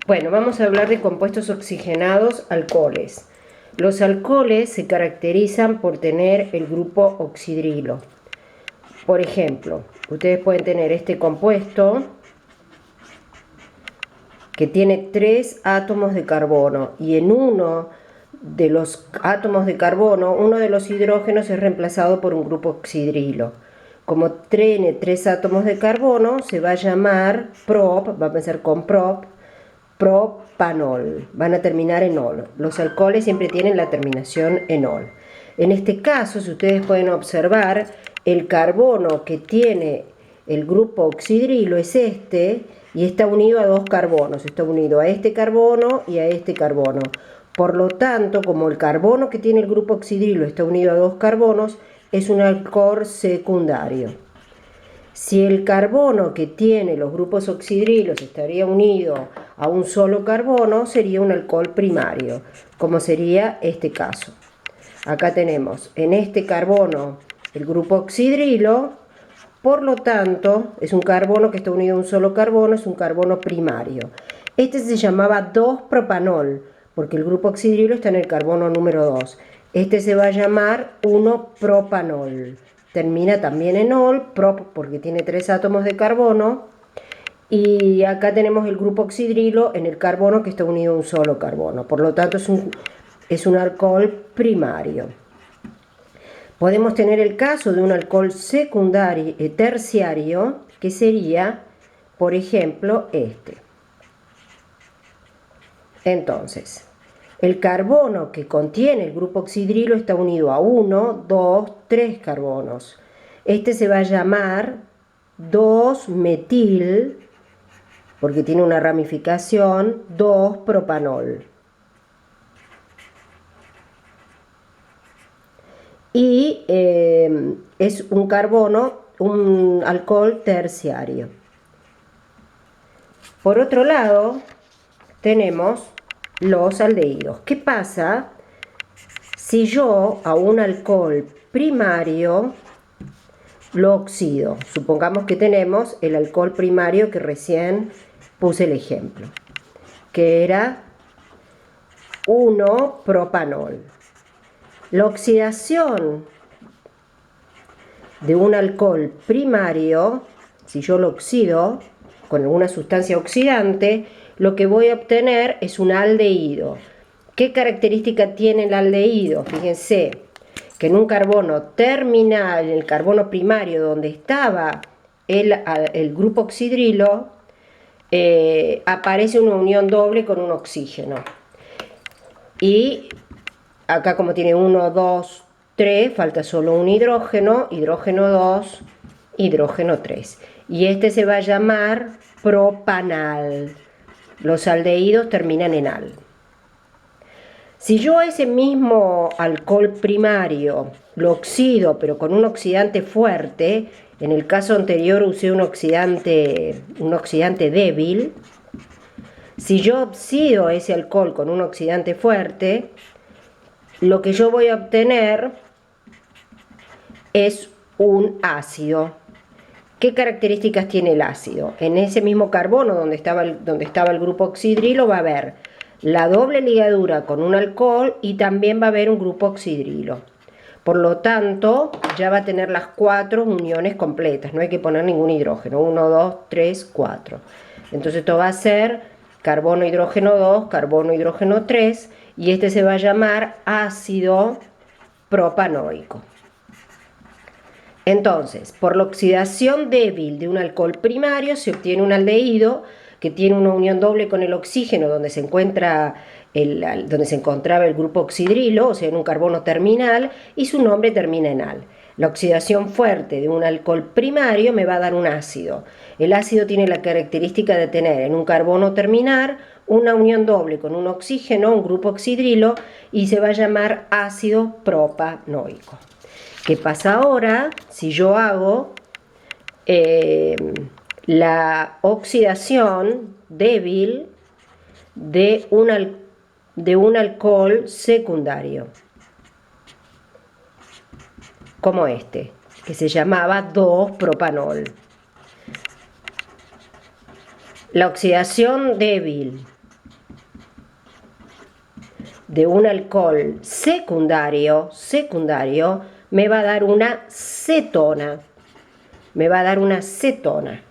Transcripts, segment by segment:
Bueno, vamos a hablar de compuestos oxigenados, alcoholes. Los alcoholes se caracterizan por tener el grupo oxidrilo. Por ejemplo, ustedes pueden tener este compuesto que tiene 3 átomos de carbono y en uno de los átomos de carbono, uno de los hidrógenos es reemplazado por un grupo oxidrilo. Como tiene 3 átomos de carbono, se va a llamar prop, va a empezar con propanol, van a terminar en ol. Los alcoholes siempre tienen la terminación en ol. En este caso, si ustedes pueden observar, el carbono que tiene el grupo oxidrilo es este, y está unido a 2 carbonos, está unido a este carbono y a este carbono. Por lo tanto, como el carbono que tiene el grupo oxidrilo está unido a 2 carbonos, es un alcohol secundario. Si el carbono que tiene los grupos oxidrilos estaría unido a un solo carbono, sería un alcohol primario, como sería este caso. Acá tenemos en este carbono el grupo oxidrilo, por lo tanto es un carbono que está unido a un solo carbono, es un carbono primario. Este se llamaba 2-propanol, porque el grupo oxidrilo está en el carbono número 2. Este se va a llamar 1-propanol. Termina también en ol, prop porque tiene 3 átomos de carbono. Y acá tenemos el grupo oxidrilo en el carbono que está unido a un solo carbono. Por lo tanto es un alcohol primario. Podemos tener el caso de un alcohol secundario, terciario, que sería, por ejemplo, este. Entonces, el carbono que contiene el grupo oxidrilo está unido a 1, 2, 3 carbonos. Este se va a llamar 2-metil, porque tiene una ramificación, 2-propanol. Y es un carbono, un alcohol terciario. Por otro lado, tenemos los aldehídos. ¿Qué pasa si yo a un alcohol primario lo oxido? Supongamos que tenemos el alcohol primario que recién puse el ejemplo, que era 1-propanol. La oxidación de un alcohol primario, si yo lo oxido con alguna sustancia oxidante, lo que voy a obtener es un aldehído. ¿Qué característica tiene el aldehído? Fíjense que en un carbono terminal, en el carbono primario donde estaba el grupo oxidrilo, aparece una unión doble con un oxígeno. Y acá, como tiene 1, 2, 3, falta solo un hidrógeno, hidrógeno 2, hidrógeno 3. Y este se va a llamar propanal. Los aldehídos terminan en al. Si yo a ese mismo alcohol primario lo oxido, pero con un oxidante fuerte, en el caso anterior usé un oxidante débil, si yo oxido ese alcohol con un oxidante fuerte, lo que yo voy a obtener es un ácido. ¿Qué características tiene el ácido? En ese mismo carbono donde estaba el grupo oxidrilo va a haber la doble ligadura con un alcohol y también va a haber un grupo oxidrilo. Por lo tanto, ya va a tener las 4 uniones completas, no hay que poner ningún hidrógeno. 1, 2, 3, 4. Entonces esto va a ser carbono, hidrógeno 2, carbono, hidrógeno 3, y este se va a llamar ácido propanoico. Entonces, por la oxidación débil de un alcohol primario se obtiene un aldehído que tiene una unión doble con el oxígeno donde se encontraba el grupo oxidrilo, o sea, en un carbono terminal, y su nombre termina en al. La oxidación fuerte de un alcohol primario me va a dar un ácido. El ácido tiene la característica de tener en un carbono terminal una unión doble con un oxígeno, un grupo oxidrilo, y se va a llamar ácido propanoico. ¿Qué pasa ahora si yo hago la oxidación débil de un alcohol secundario? Como este, que se llamaba 2-propanol. La oxidación débil de un alcohol secundario, me va a dar una cetona. Me va a dar una cetona.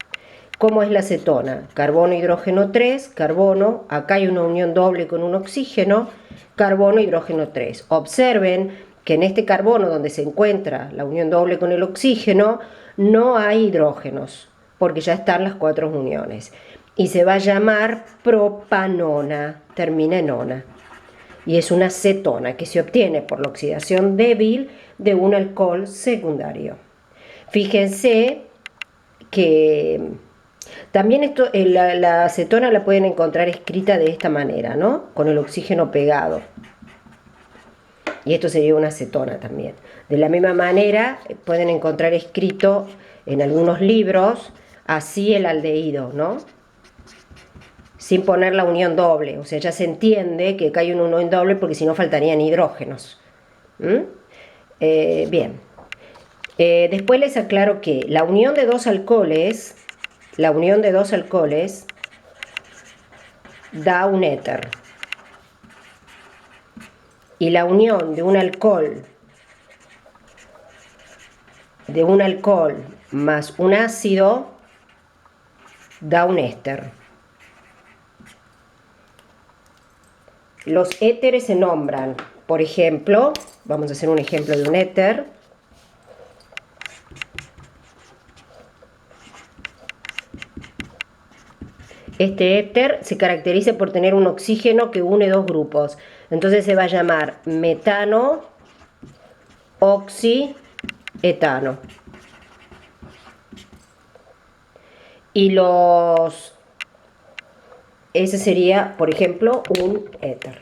¿Cómo es la cetona? Carbono, hidrógeno 3, carbono, acá hay una unión doble con un oxígeno, carbono, hidrógeno 3. Observen que en este carbono donde se encuentra la unión doble con el oxígeno, no hay hidrógenos, porque ya están las 4 uniones. Y se va a llamar propanona, termina en ona. Y es una cetona que se obtiene por la oxidación débil de un alcohol secundario. Fíjense que también la acetona la pueden encontrar escrita de esta manera, ¿no? Con el oxígeno pegado. Y esto sería una acetona también. De la misma manera pueden encontrar escrito en algunos libros así el aldehído, ¿no? Sin poner la unión doble. O sea, ya se entiende que acá hay una unión doble porque si no faltarían hidrógenos. Bien. Después les aclaro que la unión de dos alcoholes da un éter. Y la unión de un alcohol más un ácido da un éster. Los éteres se nombran, por ejemplo, vamos a hacer un ejemplo de un éter. Este éter se caracteriza por tener un oxígeno que une dos grupos. Entonces se va a llamar metano, oxietano. Y ese sería, por ejemplo, un éter.